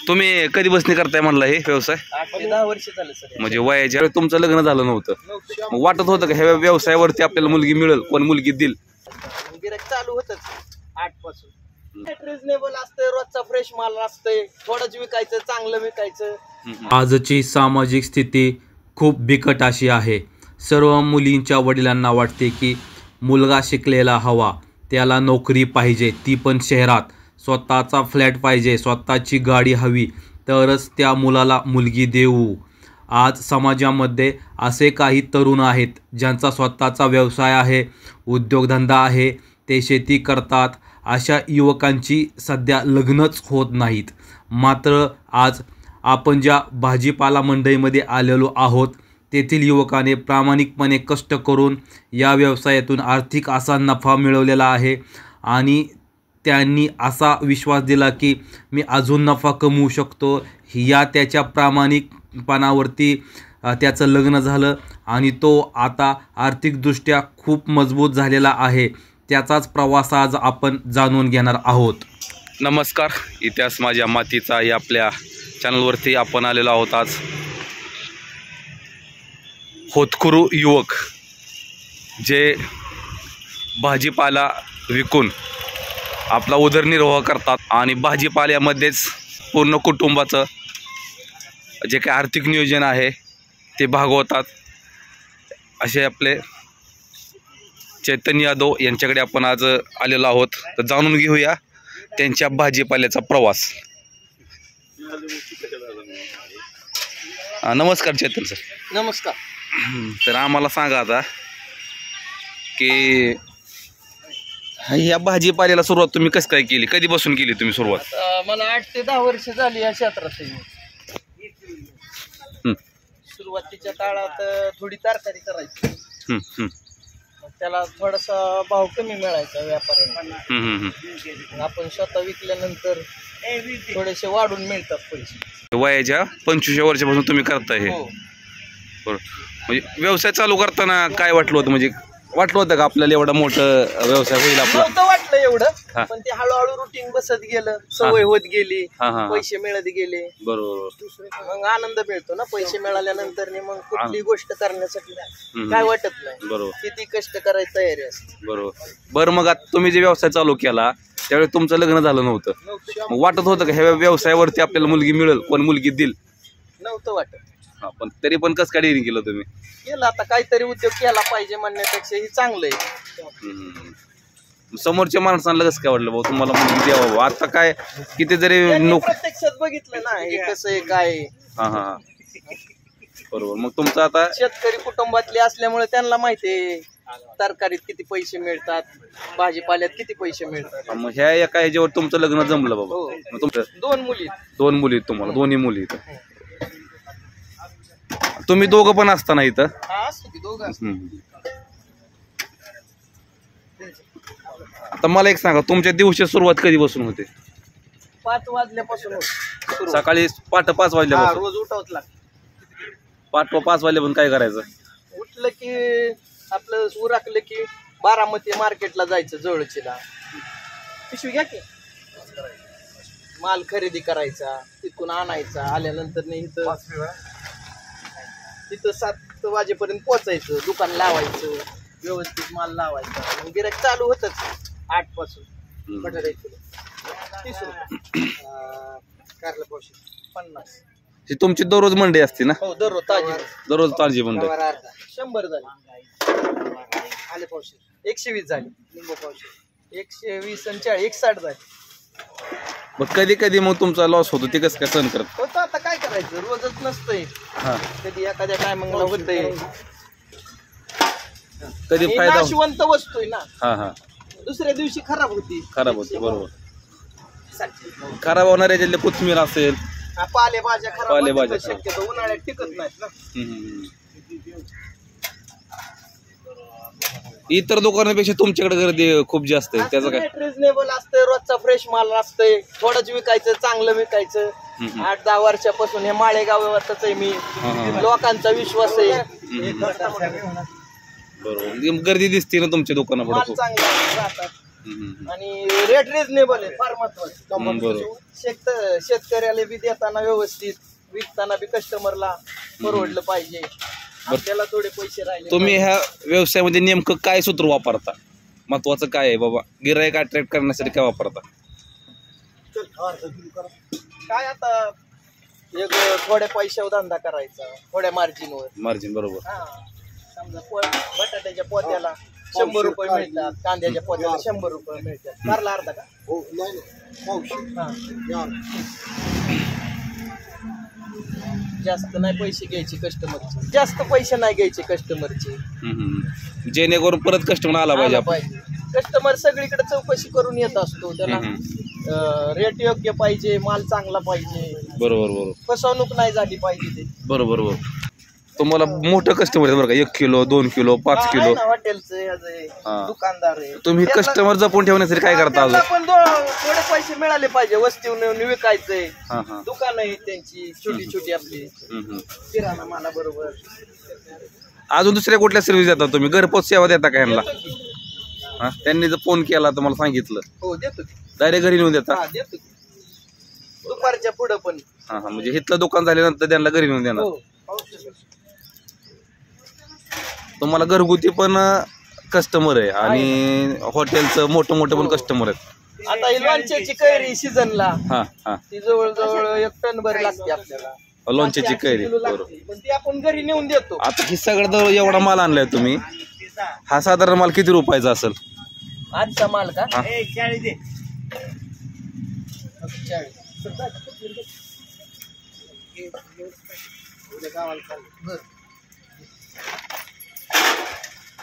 तुम्ही कधी बसणी करताय म्हणला हे व्यवसाय? 10 वर्ष झाले सर. म्हणजे वयाच्या वेळी तुमचं लग्न झालं नव्हतं, मग वाटत होतं का ह्या व्यवसायावरती आपल्याला मुलगी मिळेल, कोण मुलगी देईल? गिऱ्हाईक चालू होतच 8 पासून. रिजनेबल असतंय, रोजचा फ्रेश माल असतंय, थोडंच विकायचं, चांगलं विकायचं. आजची सामाजिक स्थिती खूप बिकट अशी आहे. सर्व मुलींच्या वडिलांना वाटते की मुलगा शिकलेला हवा, त्याला नोकरी पाहिजे, ती पण शहरात. स्वतःचा फ्लॅट पाहिजे, स्वतःची गाडी हवी, तरच त्या मुलाला मुलगी देऊ. आज समाजामध्ये असे काही तरुण आहेत ज्यांचा स्वतःचा व्यवसाय आहे, उद्योगधंदा आहे, ते शेती करतात. अशा युवकांची सध्या लग्नच होत नाहीत. मात्र आज आपण ज्या भाजीपाला मंडईमध्ये आलेलो आहोत, तेथील युवकाने प्रामाणिकपणे कष्ट करून या व्यवसायातून आर्थिक असा नफा मिळवलेला आहे आणि त्यांनी असा विश्वास दिला की मी अजून नफा कमवू शकतो. या त्याच्या प्रामाणिकपणावरती त्याचं लग्न झालं आणि तो आता आर्थिकदृष्ट्या खूप मजबूत झालेला आहे. त्याचाच प्रवास आज आपण जाणून घेणार आहोत. नमस्कार, इतिहास माझ्या मातीचा या आपल्या चॅनलवरती आपण आलेलो आहोत. आज होतकरू युवक जे भाजीपाला विकून आपला उदरनिर्वाह करतात आणि भाजीपाल्यामध्येच पूर्ण कुटुंबाचं जे काही आर्थिक नियोजन आहे ते भागवतात, असे आपले चैतन्य यादव यांच्याकडे आपण आज आलेलो आहोत. तर जाणून घेऊया त्यांच्या भाजीपाल्याचा प्रवास. नमस्कार चैतन्य सर. नमस्कार. तर आम्हाला सांगा आता की ह्या भाजीपाल्याला सुरुवात तुम्ही कसं काय केली, कधीपासून केली तुम्ही सुरुवात? मला 8 ते 10 वर्ष झाली या क्षेत्रात. सुरुवातीच्या काळात थोडी तरकारी करायची, त्याला थोडासा भाव कमी मिळायचा व्यापाऱ्यांना. आपण स्वतः विकल्यानंतर थोडेसे वाढून मिळतात पैसे. वयाच्या 25 वर्षापासून तुम्ही करताय हे? बरोबर. म्हणजे व्यवसाय चालू करताना काय वाटलं होतं, म्हणजे वाटलं होतं का आपल्याला एवढा मोठं व्यवसाय होईल आपला? नव्हतं वाटलं एवढं, पण ते हळूहळू रुटीन बसत गेलं, सवय होत गेली, पैसे मिळत गेले. बरोबर. मग आनंद मिळतो ना पैसे मिळाल्यानंतर. मग कुठली गोष्ट करण्यासाठी काय वाटत नाही. बरोबर. किती कष्ट करायची तयारी असते. बरोबर. बरं, मग आता तुम्ही जे व्यवसाय चालू केला त्यावेळी तुमचं लग्न झालं नव्हतं, मग वाटत होतं का ह्या व्यवसायावरती आपल्याला मुलगी मिळेल, कोण मुलगी देईल? नव्हतं वाटत. पण तरी पण कसं काय डिलिंग केलं तुम्ही? केलं. आता काहीतरी उद्योग केला पाहिजे म्हणण्यापेक्षा ही चांगलं आहे. समोरच्या माणसांना कसं काय वाटलं भाऊ तुम्हाला मुलगी द्यावा भाऊ? आता काय किती जरी प्रत्यक्षात बघितलं ना हे कसं आहे काय. हा बरोबर. मग तुमचं आता शेतकरी कुटुंबातले असल्यामुळे त्यांना माहिती आहे तरकारीत किती पैसे मिळतात, भाजीपाल्यात किती पैसे मिळतात. मग ह्या एका ह्याच्यावर तुमचं लग्न जमलं बाबा? मग तुमचं 2 मुली तुम्हाला? दोन्ही मुली. तुम्ही दोघं पण असताना इथं? आता मला एक सांगा, तुमच्या दिवशी सुरुवात कधीपासून होते? 5 वाजल्यापासून. सकाळी पहाटे 5 वाजल्यापासून? रोज उठावच लागतं. पहाटे 5 वाजल्यापासून काय करायचं? उठलं की आपलं उरकलं की बारामती मार्केटला जायचं, जवळचीला पिशवी घ्या की माल खरेदी करायचा, तिथून आणायचा. आल्यानंतर तिथं 7 वाजेपर्यंत पोचायचं, दुकान लावायचं, व्यवस्थित माल लावायचा. मग गिऱ्हाईक चालू होतच 8 पासून. बटाटे 30 रुपये, कारला 50. तुमची दररोज मंडई असते ना? हो, दररोज ताजी मंडई. 100 झाली. आले पावशे 120 झाली. लिंबू पावशे 120 आणि 40 160 झाली. मग कधी कधी मग तुमचा लॉस होतो, ते कसं काय सहन करत होतं? आता काय करायचं, रोजच नसतंय. कधी एखाद्या टायमिंगला होतंय, कधी फायदा. नाशवंत वस्तू आहे ना, दुसऱ्या दिवशी खराब होती. बरोबर. खराब होणाऱ्या ज्याला कोथिंबीर असेल, पालेभाज्या खराब शक्यतो उन्हाळ्यात टिकत नाहीत ना. इतर दुकानापेक्षा तुमच्याकडे गर्दी खूप जास्त आहे, त्याचं काय? रिजनेबल असतंय, रोजचा फ्रेश माल असतंय, थोडंच विकायचं, चांगलं विकायचं. 8-10 वर्षापासून हे माळेगावातच आहे मी. लोकांचा विश्वास आहे. बरोबर. गर्दी दिसते ना तुमच्या दुकानापुढे? चांगलं राहतात. आणि रेट रिजनेबल आहे, फार महत्वाचं. बरोबर. शेतकऱ्याला बी देताना व्यवस्थित, विकताना बी कस्टमरला परवडलं पाहिजे, आपल्याला थोडे पैसे राहिले. तुम्ही ह्या व्यवसायामध्ये नेमकं काय सूत्र वापरता? महत्वाचं काय आहे बाबा, गिराईक अट्रॅक्ट करण्यासाठी काय वापरता? काय आता एक थोड्या पैशावर धंदा करायचा, थोड्या मार्जिनवर. मार्जिन बरोबर. समजा बटाट्याच्या पोत्याला 100 रुपये मिळतात, कांद्याच्या पोत्याला 100 रुपये मिळतात. कारला अर्धा का? जास्त नाही पैसे घ्यायचे कस्टमरचे, जास्त पैसे नाही घ्यायचे कस्टमरचे, जेणेकरून परत कस्टमर आला पाहिजे. कस्टमर सगळीकडे चौकशी करून येत असतो, त्याला रेट योग्य पाहिजे, माल चांगला पाहिजे. बरोबर बरोबर. फसवणूक नाही झाली पाहिजे ते. बरोबर बरोबर. तुम्हाला मोठं कस्टमर आहे बरं का, 1 किलो 2 किलो 5 किलो हॉटेलचं दुकानदार आहे. तुम्ही कस्टमर जपून ठेवण्यासाठी काय करता अजून? पण थोडे पैसे मिळाले पाहिजे, वस्ती नेऊन विकायचंय. दुकान आहे त्यांची छोटी छोटी आपली किराणा माला बरोबर. अजून दुसऱ्या कुठल्या सर्व्हिस देता तुम्ही? घरपोच सेवा देता का यांना? त्यांनी जर फोन केला तर मला सांगितलं, हो देतो, डायरेक्ट घरी नेऊन देता? देतो दुपारच्या पुढं पण. म्हणजे इथलं दुकान झाल्यानंतर त्यांना घरी नेऊन देणार. तुम्हाला घरगुती पण कस्टमर आहे आणि हॉटेलचं मोठं मोठं पण कस्टमर आहेत. आता ही लोणच्याची कैरी सीझनला ती जवळजवळ 1 टन भर लागते आपल्याला, लोणच्याची कैरी. बरोबर. पण ती आपण घरी नेऊन देतो. आता ही सगळं एवढा माल आणलाय तुम्ही, हा साधारण माल किती रुपयाचा असेल? आजचा माल का? 40.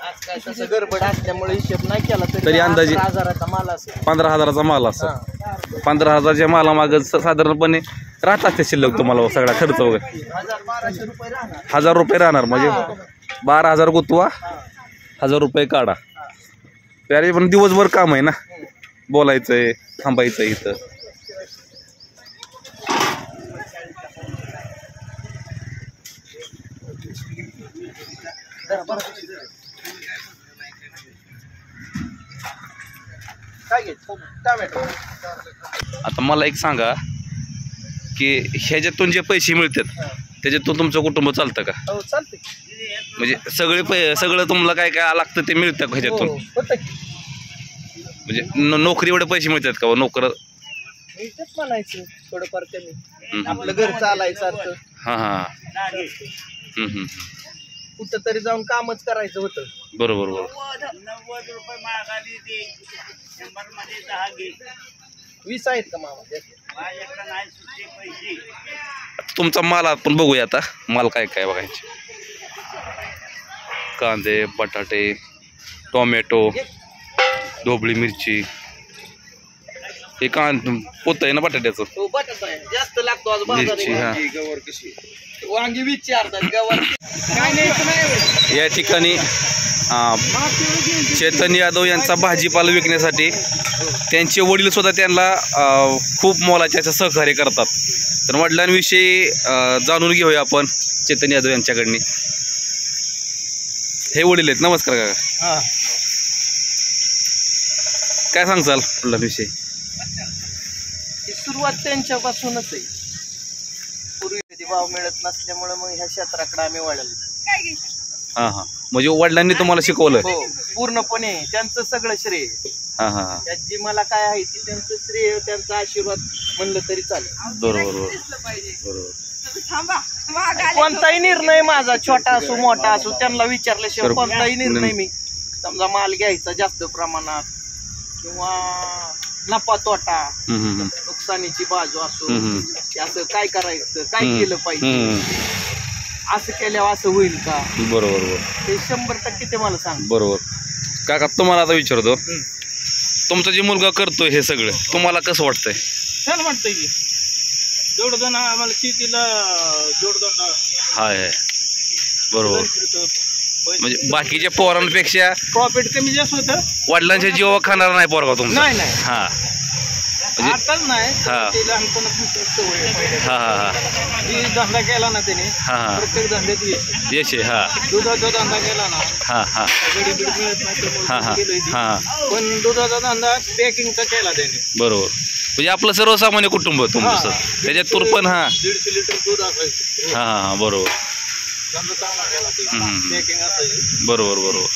आज काय तसं गडबड असल्यामुळे हिशोब नाही केला तरी अंदाजे 15,000चा माल असेल. 15,000चा माल असेल. 15,000च्या मालामागं साधारणपणे राहतात ते शिल्लक तुम्हाला सगळा खर्च वगैरे? 1,000-1,200 रुपये राहणार. 1,000 रुपये राहणार, म्हणजे 12,000 गुतवा, 1,000 रुपये काढा. प्यारे पण दिवसभर काम आहे ना, बोलायचंय, थांबायचंय इथं. काय घ्यायचं? टोमॅटो. आता मला एक सांगा की ह्याच्यातून जे पैसे मिळतात त्याच्यातून तुमचं कुटुंब चालतं का? हो चालते. म्हणजे सगळं तुम्हाला काय काय लागतं ते मिळतं का ह्याच्यातून? म्हणजे नोकरी एवढे पैसे मिळतात का? नोकर म्हणायचं थोडंफार कमी, आपलं घर चालायचं. कुठं तरी जाऊन कामच करायचं होतं. बरोबर बरोबर. 90 रुपये मागाली ते 100 मध्ये 10 घे. 20 आहेत का मामा? माझ्याकडे नाही सुट्टे पैसे. तुमचा माल आपण बघूया. आता माल काय काय बघायचे? कांदे, बटाटे, टोमॅटो, ढोबळी मिरची. हे पोत आहे ना बटाट्याचं? हो बटाटा आहे, जास्त लागतो आज मिरची. गवर कशी? वांगी विचारतात, गवर काय नाही. या ठिकाणी चेतन यादव यांचा भाजीपाला विकण्यासाठी त्यांचे वडील सुद्धा त्यांना खूप मोलाचे असं सहकार्य करतात. तर वडिलांविषयी जाणून घेऊया आपण चेतन यादव यांच्याकडनी. हे वडील आहेत. नमस्कार काका, काय सांगचाल वडिलांविषयी? सुरुवात त्यांच्यापासूनच आहे. पूर्वी कधी भाव मिळत नसल्यामुळे मग ह्या क्षेत्राकडे आम्ही वळलो. म्हणजे वडिलांनी तुम्हाला शिकवलं? हो पूर्णपणे, त्यांचं सगळं श्रेय. त्यात जी मला काय आहे ती त्यांचं श्रेय, त्यांचा आशीर्वाद म्हणलं तरी चालेल. बरोबर. कोणताही निर्णय माझा छोटा असो मोठा असो त्यांना विचारल्याशिवाय कोणताही निर्णय मी, समजा माल घ्यायचा जास्त प्रमाणात किंवा नफा तोटा, नुकसानीची बाजू असो, असं काय करायचं, काय केलं पाहिजे, असं केल्यावर असं होईल का? बरोबर. ते 100% ते मला सांग. बरोबर. काका तुम्हाला आता विचारतो, तुमचा जे मुलगा करतोय हे सगळं तुम्हाला कसं वाटतंय? छान वाटतंय की जोडधंदा आम्हाला शेतीला जोडधंदा हाय. बरोबर. म्हणजे बाकीच्या पोरांपेक्षा प्रॉफिट कमी जास्त होतं. वडिलांच्या जीवा खाणार नाही पोरगा तुमचा? नाही. म्हणजे आताच नाही हा. ते लहानपणापासून सवय आहे पहिल्या. हा हा हा जी धंदा केला ना त्याने हा हा प्रत्येक धंद्यात यश. यश आहे. हा दुधाचा धंदा केला ना हा हा गडीबीड मिळत नाही त्यामुळे हा हा केलंय ते. हा पण दुधाचा धंदा पॅकिंगचा केला त्याने. बरोबर. म्हणजे आपलं सर्वसामान्य कुटुंब तुमचं त्याच्यात पण हा 150 लिटर दूध असायचं. हा हा बरोबर. धंदा चांगला केला ते. हम्म. पॅकिंग असायची. बरोबर बरोबर.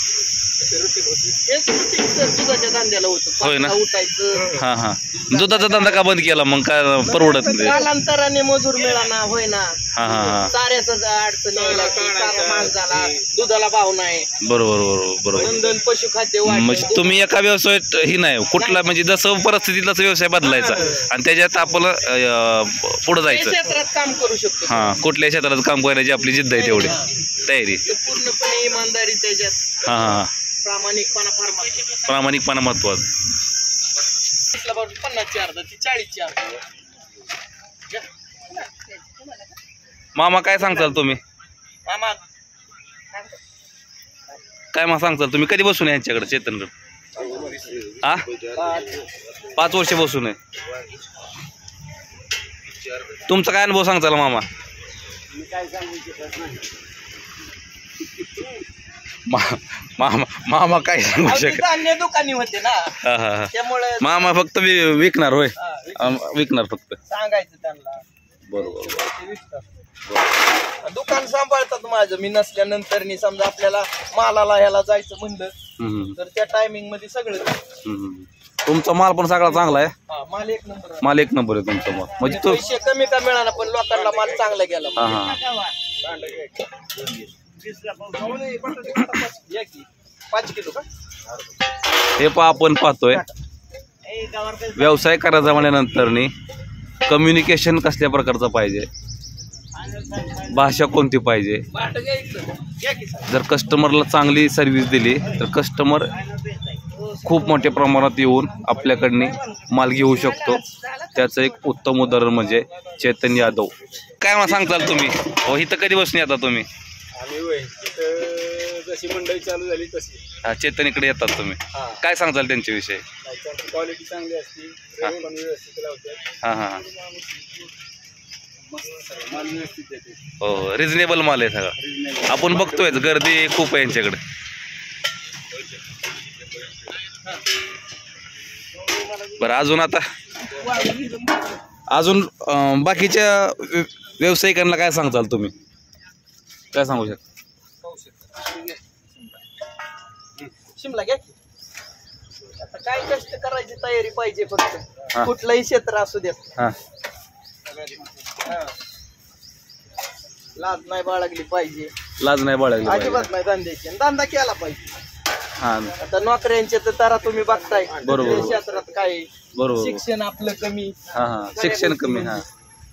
हेच routine सर दुधाच्या धंद्याला होतं. होय ना? 5 ला उठायचं. हा हा दुधाचा धंदा का बंद केला मग? काय परवडत नाही? कालांतराने मजूर मिळाला होय ना. हा हा हा चाऱ्याचा अडचण यायला लागली. चारा महाग झाला, दुधाला भाव नाही, बरोबर बरोबर बरोबर. नंदन पशुखाद्य वाढलं. म्हणजे तुम्ही एका व्यवसायात ही नाही कुठला म्हणजे जसं परिस्थिती तसं व्यवसाय बदलायचा आणि त्याच्यात आपलं पुढे त्या जायचं. क्षेत्रात काम करू शकतो. हा कुठल्या क्षेत्रात काम करण्याची आपली जिद्द आहे तेवढी तयारी. ते पूर्णपणे इमानदारी त्याच्यात, हा हा प्रामाणिकपणा फार महत्त्वाचा. प्रामाणिकपणा महत्वाचा. 50ची अर्ध ती 40ची अर्ध. मामा काय सांगताल तुम्ही? मामा काय मग सांगताल तुम्ही? कधी बसून आहे यांच्याकडे चेतनकडे? हा 5 वर्ष बसून आहे. तुमचा काय अनुभव सांगताल मामा? मामा मामा काय सांगू शकत? धान्य दुकानी होते ना हा हा हा त्यामुळे मामा फक्त विकणार होय? विकणार फक्त. सांगायचं त्यांना. बरोबर. ते विकतात. दुकान सांभाळतात माझं. मी नसल्यानंतर समजा आपल्याला मालाला ह्याला जायचं म्हणलं तर त्या टायमिंग मध्ये सगळं. तुमचा माल पण सगळा चांगला आहे. हा, माल एक नंबर आहे. माल एक नंबर आहे तुमचा माल. म्हणजे तो पैसे कमी का मिळाला पण लोकांना माल चांगला गेला. हा हा या की 5 किलो का? हे आपण पाहतोय व्यवसाय करायचा म्हणल्यानंतर कम्युनिकेशन कसल्या प्रकारचं पाहिजे, भाषा कोणती पाहिजे. जर कस्टमरला चांगली सर्व्हिस दिली तर कस्टमर खूप मोठ्या प्रमाणात येऊन आपल्याकडनं माल घेऊ शकतो. त्याचं एक उत्तम उदाहरण म्हणजे चेतन यादव. काय मला सांगताल तुम्ही? हो इथं कधी बसून येता तुम्ही? जशी मंडई चालू झाली तशी हा चेतन इकडे येतात तुम्ही. काय सांगताल त्यांच्याविषयी? क्वालिटी चांगली असते. व्यवस्थित लावतात. हा हा माल व्यवस्थित देते. हो रिजनेबल माल आहे सगळा. आपण बघतोय गर्दी खूप आहे यांच्याकडे. बरं अजून आता बाकीच्या व्यावसायिकांना काय सांगताल तुम्ही? काय सांगू शकता? शिमला घ्या की. आता काय कष्ट करायची तयारी पाहिजे फक्त. कुठलंही क्षेत्र असू देत. हा लाज नाही बाळगली पाहिजे. लाज नाही बाळगली पाहिजे. अजिबात नाही धंद्याची. धंदा केला पाहिजे. हा आता नोकऱ्यांचे तर तारा तुम्ही बघताय. बरोबर. क्षेत्रात काय बरोबर. शिक्षण आपलं कमी. हा हा शिक्षण कमी. हा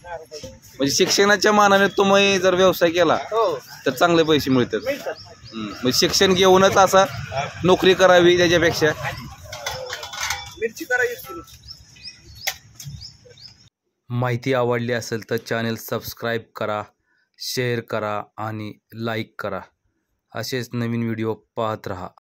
म्हणजे शिक्षणाच्या मानाने तुम्ही जर व्यवसाय केला हो तर चांगले पैसे मिळतात. मिळतात. म्हणजे शिक्षण घेऊनच असा नोकरी करावी त्याच्यापेक्षा. मिरची करायची. माहिती आवडली असेल तर चॅनल सबस्क्राईब करा, शेअर करा आणि लाईक करा. असेच नवीन व्हिडिओ पाहत रहा.